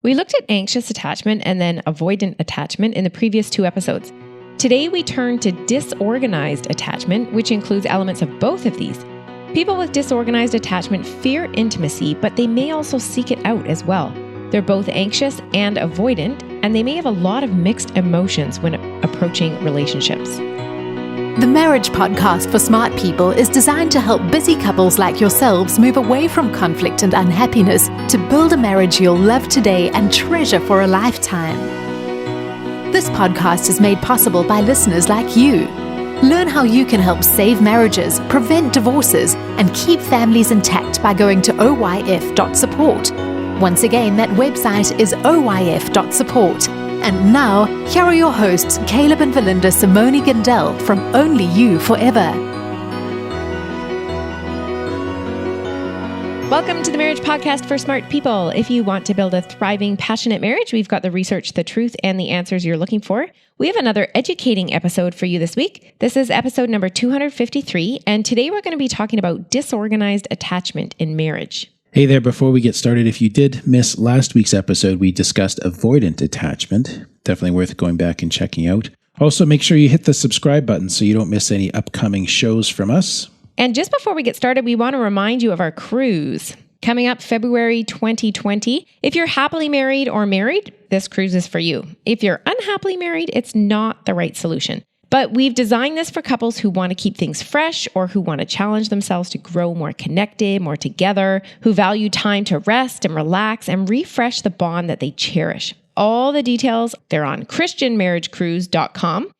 We looked at anxious attachment and then avoidant attachment in the previous 2 episodes. Today we turn to disorganized attachment, which includes elements of both of these. People with disorganized attachment fear intimacy, but they may also seek it out as well. They're both anxious and avoidant, and they may have a lot of mixed emotions when approaching relationships. The Marriage Podcast for Smart People is designed to help busy couples like yourselves move away from conflict and unhappiness to build a marriage you'll love today and treasure for a lifetime. This podcast is made possible by listeners like you. Learn how you can help save marriages, prevent divorces, and keep families intact by going to oyf.support. Once again, that website is oyf.support. And now, here are your hosts, Caleb and Valinda Simone Gandel from Only You Forever. Welcome to the Marriage Podcast for Smart People. If you want to build a thriving, passionate marriage, we've got the research, the truth, and the answers you're looking for. We have another educating episode for you this week. This is episode number 253, and today we're going to be talking about disorganized attachment in marriage. Hey there, before we get started, if you did miss last week's episode, we discussed avoidant attachment. Definitely worth going back and checking out. Also, make sure you hit the subscribe button so you don't miss any upcoming shows from us. And just before we get started, we want to remind you of our cruise. Coming up February 2020. If you're happily married or married, this cruise is for you. If you're unhappily married, it's not the right solution. But we've designed this for couples who want to keep things fresh or who want to challenge themselves to grow more connected, more together, who value time to rest and relax and refresh the bond that they cherish. All the details, they're on christianmarriagecruise.com.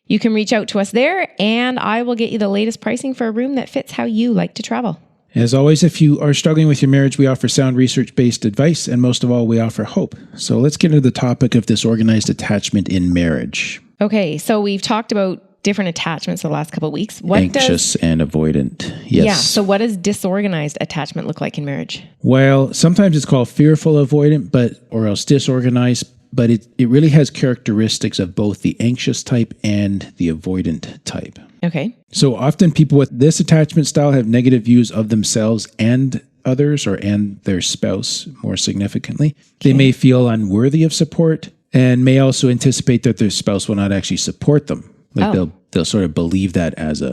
You can reach out to us there and I will get you the latest pricing for a room that fits how you like to travel. As always, if you are struggling with your marriage, we offer sound research-based advice, and most of all, we offer hope. So let's get into the topic of disorganized attachment in marriage. Okay, so we've talked about different attachments the last couple of weeks. Anxious and avoidant, yes. Yeah, so what does disorganized attachment look like in marriage? Well, sometimes it's called fearful avoidant, or else disorganized, but it really has characteristics of both the anxious type and the avoidant type. Okay. So often people with this attachment style have negative views of themselves and others, and their spouse more significantly. Okay. They may feel unworthy of support and may also anticipate that their spouse will not actually support them. They'll sort of believe that as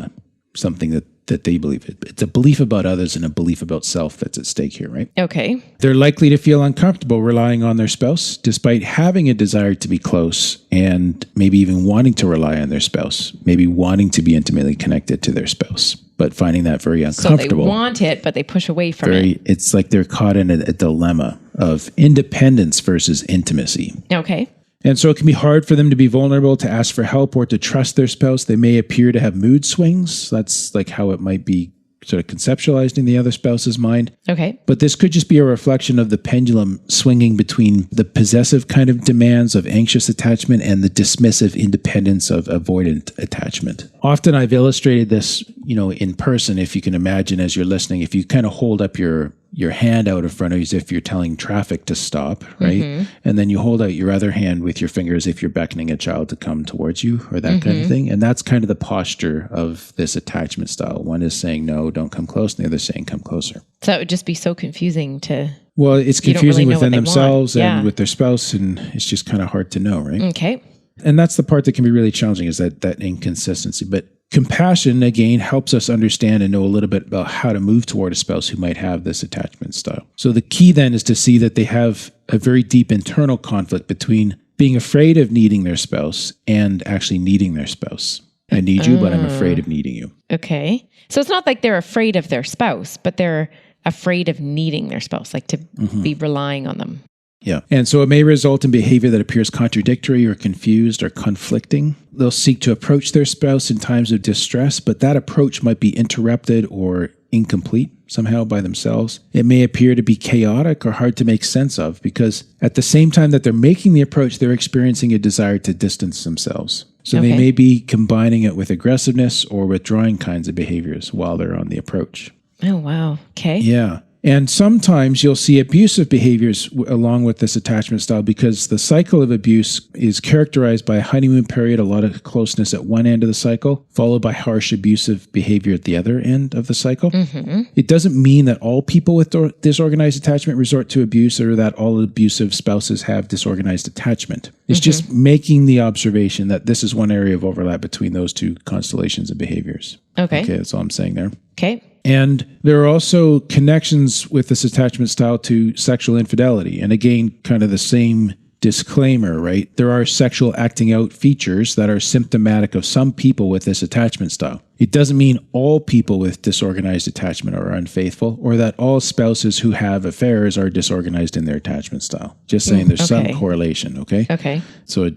something that they believe. It's a belief about others and a belief about self that's at stake here, right? Okay. They're likely to feel uncomfortable relying on their spouse, despite having a desire to be close and maybe even wanting to rely on their spouse, maybe wanting to be intimately connected to their spouse, but finding that very uncomfortable. So they want it, but they push away from it. It's like they're caught in a dilemma of independence versus intimacy. Okay. And so it can be hard for them to be vulnerable, to ask for help, or to trust their spouse. They may appear to have mood swings. That's like how it might be sort of conceptualized in the other spouse's mind. Okay. But this could just be a reflection of the pendulum swinging between the possessive kind of demands of anxious attachment and the dismissive independence of avoidant attachment. Often I've illustrated this, in person, if you can imagine as you're listening, if you kind of hold up your hand out in front of you as if you're telling traffic to stop, right? Mm-hmm. And then you hold out your other hand with your finger as if you're beckoning a child to come towards you or that kind of thing. And that's kind of the posture of this attachment style. One is saying, no, don't come close. And the other is saying, come closer. So it would just be so confusing to... Well, it's confusing within themselves and with their spouse, and it's just kind of hard to know, right? Okay. And that's the part that can be really challenging, is that inconsistency. But compassion, again, helps us understand and know a little bit about how to move toward a spouse who might have this attachment style. So the key then is to see that they have a very deep internal conflict between being afraid of needing their spouse and actually needing their spouse. I need you, but I'm afraid of needing you. Okay. So it's not like they're afraid of their spouse, but they're afraid of needing their spouse, like to be relying on them. Yeah. And so it may result in behavior that appears contradictory or confused or conflicting. They'll seek to approach their spouse in times of distress, but that approach might be interrupted or incomplete somehow by themselves. It may appear to be chaotic or hard to make sense of, because at the same time that they're making the approach, they're experiencing a desire to distance themselves. So they may be combining it with aggressiveness or withdrawing kinds of behaviors while they're on the approach. Oh, wow. Okay. Yeah. And sometimes you'll see abusive behaviors along with this attachment style because the cycle of abuse is characterized by a honeymoon period, a lot of closeness at one end of the cycle, followed by harsh abusive behavior at the other end of the cycle. It doesn't mean that all people with disorganized attachment resort to abuse or that all abusive spouses have disorganized attachment. It's just making the observation that this is one area of overlap between those two constellations of behaviors. Okay, that's all I'm saying there. Okay. And there are also connections with this attachment style to sexual infidelity. And again, kind of the same disclaimer, right? There are sexual acting out features that are symptomatic of some people with this attachment style. It doesn't mean all people with disorganized attachment are unfaithful or that all spouses who have affairs are disorganized in their attachment style. Just saying there's some correlation, okay? Okay. So,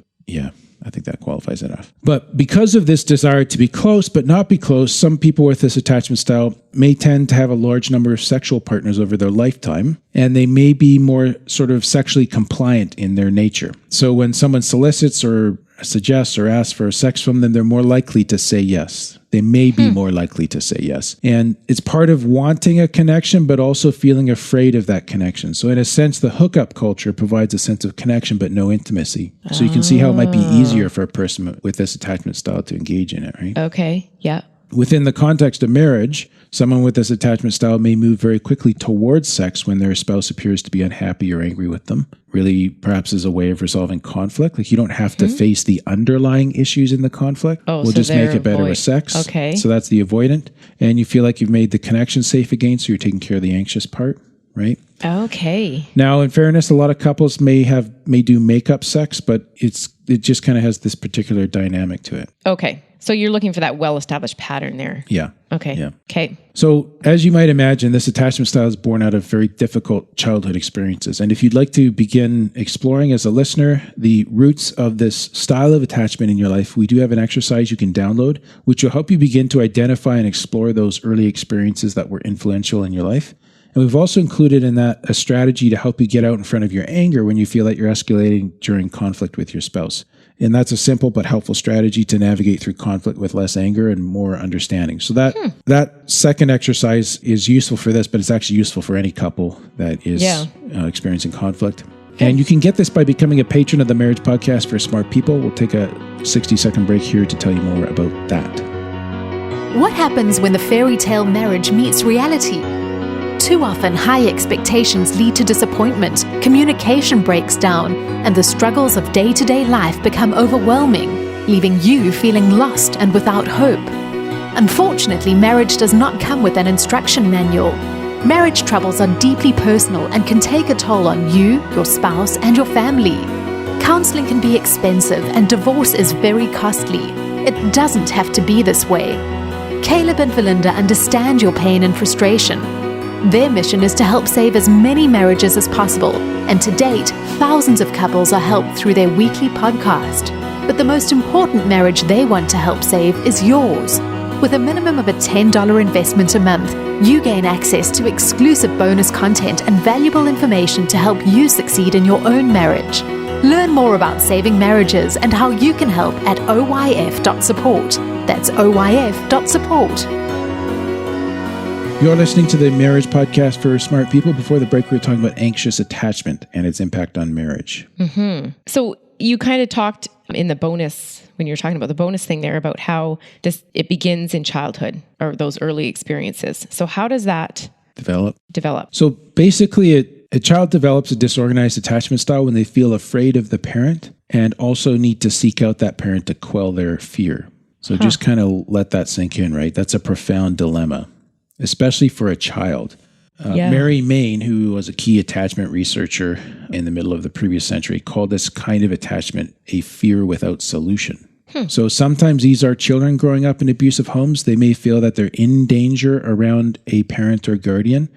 I think that qualifies enough. But because of this desire to be close but not be close, some people with this attachment style may tend to have a large number of sexual partners over their lifetime, and they may be more sort of sexually compliant in their nature. So when someone solicits or suggests or asks for sex from them, they're more likely to say yes. They may be more likely to say yes. And it's part of wanting a connection, but also feeling afraid of that connection. So in a sense, the hookup culture provides a sense of connection, but no intimacy. So you can see how it might be easier for a person with this attachment style to engage in it, right? Okay. Yeah. Within the context of marriage, someone with this attachment style may move very quickly towards sex when their spouse appears to be unhappy or angry with them. Really, perhaps as a way of resolving conflict. Like you don't have to face the underlying issues in the conflict. We'll just make it better with sex. Okay. So that's the avoidant. And you feel like you've made the connection safe again, so you're taking care of the anxious part, right? Okay. Now, in fairness, a lot of couples may do makeup sex, but it just kind of has this particular dynamic to it. Okay. So you're looking for that well-established pattern there. Yeah. Okay. Yeah. Okay. So as you might imagine, this attachment style is born out of very difficult childhood experiences. And if you'd like to begin exploring as a listener the roots of this style of attachment in your life, we do have an exercise you can download, which will help you begin to identify and explore those early experiences that were influential in your life. And we've also included in that a strategy to help you get out in front of your anger when you feel that you're escalating during conflict with your spouse. And that's a simple but helpful strategy to navigate through conflict with less anger and more understanding. So that second exercise is useful for this, but it's actually useful for any couple that is experiencing conflict. And you can get this by becoming a patron of the Marriage Podcast for Smart People. We'll take a 60-second break here to tell you more about that. What happens when the fairy tale marriage meets reality? Too often, high expectations lead to disappointment, communication breaks down, and the struggles of day-to-day life become overwhelming, leaving you feeling lost and without hope. Unfortunately, marriage does not come with an instruction manual. Marriage troubles are deeply personal and can take a toll on you, your spouse, and your family. Counseling can be expensive, and divorce is very costly. It doesn't have to be this way. Caleb and Valinda understand your pain and frustration. Their mission is to help save as many marriages as possible, and to date, thousands of couples are helped through their weekly podcast. But the most important marriage they want to help save is yours. With a minimum of a $10 investment a month, you gain access to exclusive bonus content and valuable information to help you succeed in your own marriage. Learn more about saving marriages and how you can help at oyf.support. That's oyf.support. You're listening to the Marriage Podcast for Smart People. Before the break, we were talking about anxious attachment and its impact on marriage. So you kind of talked in the bonus, when you were talking about the bonus thing there, about how it begins in childhood or those early experiences. So how does that develop? So basically, a child develops a disorganized attachment style when they feel afraid of the parent and also need to seek out that parent to quell their fear. So just kind of let that sink in, right? That's a profound dilemma, especially for a child. Mary Main, who was a key attachment researcher in the middle of the previous century, called this kind of attachment a fear without solution. So sometimes these are children growing up in abusive homes. They may feel that they're in danger around a parent or guardian.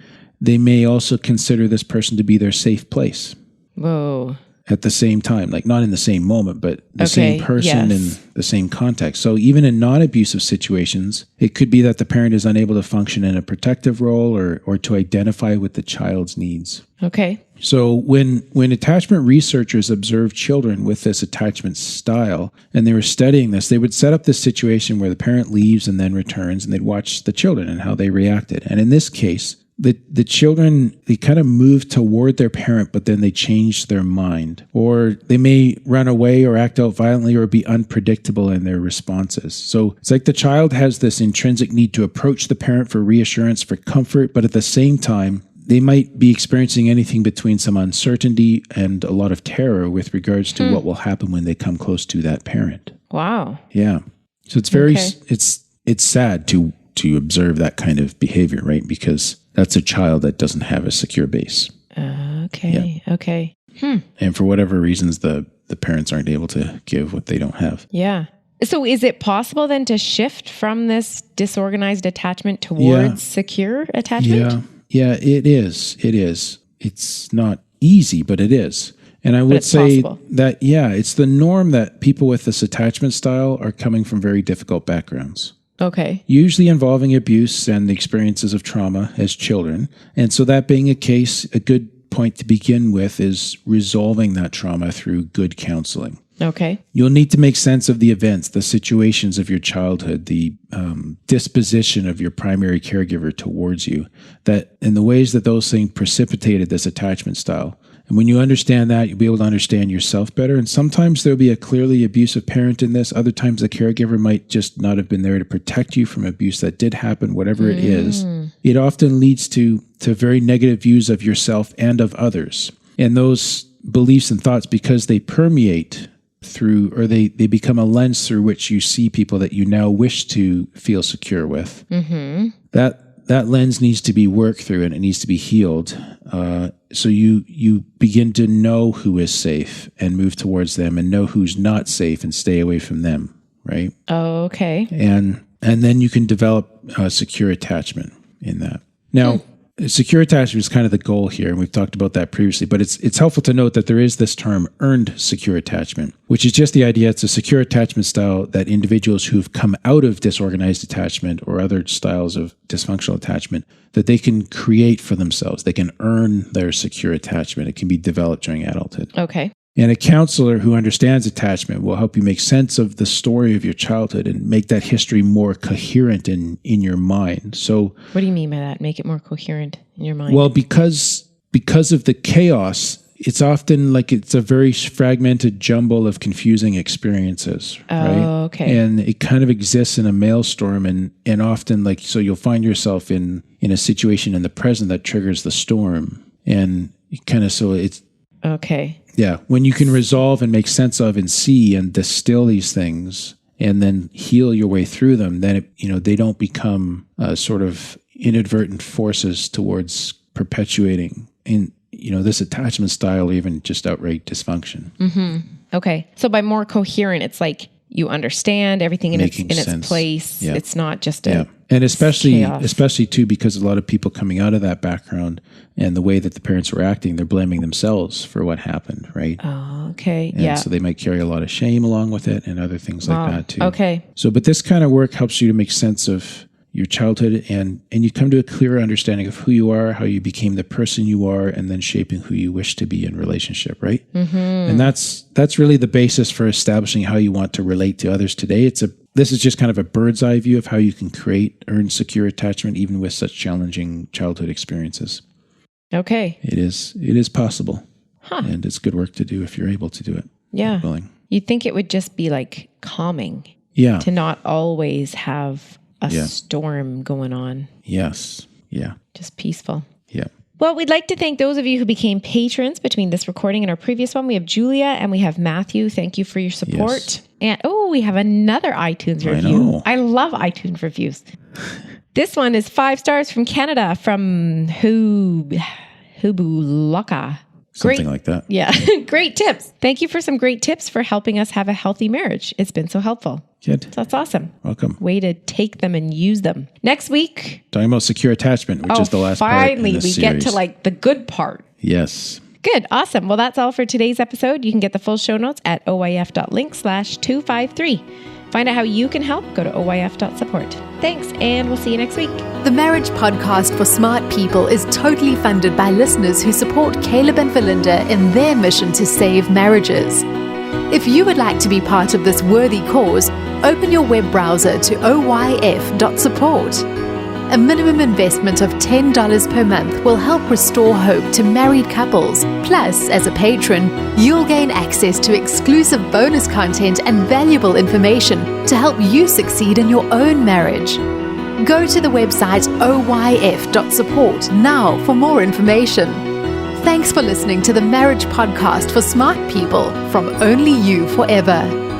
They may also consider this person to be their safe place. Whoa. At the same time, like not in the same moment, but the same person in the same context. So even in non-abusive situations, it could be that the parent is unable to function in a protective role or to identify with the child's needs. Okay. So when attachment researchers observed children with this attachment style, and they were studying this, they would set up this situation where the parent leaves and then returns, and they'd watch the children and how they reacted. And in this case, the children, they kind of move toward their parent, but then they change their mind, or they may run away or act out violently or be unpredictable in their responses. So it's like the child has this intrinsic need to approach the parent for reassurance, for comfort, but at the same time, they might be experiencing anything between some uncertainty and a lot of terror with regards to what will happen when they come close to that parent. Wow. Yeah. So it's very, it's sad to observe that kind of behavior, right? Because that's a child that doesn't have a secure base. Okay. Yeah. Okay. And for whatever reasons, the parents aren't able to give what they don't have. Yeah. So is it possible then to shift from this disorganized attachment towards secure attachment? Yeah, it is. It is. It's not easy, but it is. And I would say that, it's the norm that people with this attachment style are coming from very difficult backgrounds. Okay. Usually involving abuse and the experiences of trauma as children. And so that being a case, a good point to begin with is resolving that trauma through good counseling. Okay. You'll need to make sense of the events, the situations of your childhood, the disposition of your primary caregiver towards you, that in the ways that those things precipitated this attachment style. And when you understand that, you'll be able to understand yourself better. And sometimes there'll be a clearly abusive parent in this. Other times the caregiver might just not have been there to protect you from abuse that did happen, whatever it is. It often leads to very negative views of yourself and of others. And those beliefs and thoughts, because they permeate through, or they become a lens through which you see people that you now wish to feel secure with. That lens needs to be worked through and it needs to be healed. So you begin to know who is safe and move towards them, and know who's not safe and stay away from them, right? Oh, okay. And then you can develop a secure attachment in that. Now, secure attachment is kind of the goal here, and we've talked about that previously, but it's helpful to note that there is this term earned secure attachment, which is just the idea it's a secure attachment style that individuals who've come out of disorganized attachment or other styles of dysfunctional attachment, that they can create for themselves. They can earn their secure attachment. It can be developed during adulthood. Okay. And a counselor who understands attachment will help you make sense of the story of your childhood and make that history more coherent in your mind. So, what do you mean by that? Make it more coherent in your mind? Well, because of the chaos, it's often like it's a very fragmented jumble of confusing experiences, right? Okay. And it kind of exists in a maelstrom, and often so you'll find yourself in a situation in the present that triggers the storm, and it's okay. Yeah, when you can resolve and make sense of and see and distill these things and then heal your way through them, then they don't become sort of inadvertent forces towards perpetuating in this attachment style, or even just outright dysfunction. Okay, so by more coherent, it's like you understand everything in its place. Yeah. It's not just and especially too, because a lot of people coming out of that background and the way that the parents were acting, they're blaming themselves for what happened, right? Oh, okay. And so they might carry a lot of shame along with it and other things like that too. Okay. So, but this kind of work helps you to make sense of your childhood, and you come to a clearer understanding of who you are, how you became the person you are, and then shaping who you wish to be in relationship, right? And that's really the basis for establishing how you want to relate to others today. This is just kind of a bird's eye view of how you can earn secure attachment, even with such challenging childhood experiences. Okay. It is possible. And it's good work to do if you're able to do it. Yeah. Willing. You'd think it would just be like calming. Yeah. To not always have a storm going on. Yes. Yeah. Just peaceful. Yeah. Well, we'd like to thank those of you who became patrons between this recording and our previous one. We have Julia and we have Matthew. Thank you for your support. Yes. And we have another iTunes review. I love iTunes reviews. This one is 5 stars from Canada, from Hubulaka. Something like that. Yeah. Great tips. Thank you for some great tips for helping us have a healthy marriage. It's been so helpful. Good. That's awesome. Welcome. Way to take them and use them. Next week. Talking about secure attachment, which is the last part in this series. Finally, we get to the good part. Yes. Good. Awesome. Well, that's all for today's episode. You can get the full show notes at oyf.link/253. Find out how you can help. Go to oyf.support. Thanks, and we'll see you next week. The Marriage Podcast for Smart People is totally funded by listeners who support Caleb and Valinda in their mission to save marriages. If you would like to be part of this worthy cause, open your web browser to oyf.support. A minimum investment of $10 per month will help restore hope to married couples. Plus, as a patron, you'll gain access to exclusive bonus content and valuable information to help you succeed in your own marriage. Go to the website oyf.support now for more information. Thanks for listening to the Marriage Podcast for Smart People from Only You Forever.